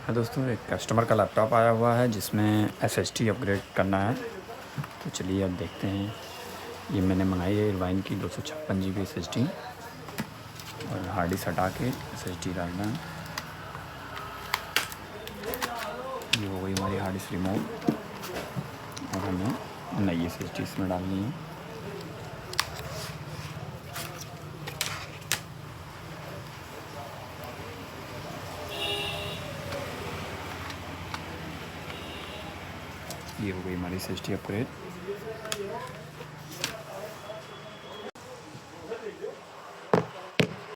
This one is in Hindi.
हाँ दोस्तों, एक कस्टमर का लैपटॉप आया हुआ है जिसमें एसएसडी अपग्रेड करना है। तो चलिए अब देखते हैं। ये मैंने मंगाई है इरवाइन की 256 GB एसएसडी और हार्ड डिस्क हटा के एसएसडी डालना है। ये हो गई हमारी हार्ड डिस्क रिमूव और हमें नई एसएसडी इसमें डालनी है। ये हो गई हमारी एसएसडी अपग्रेड।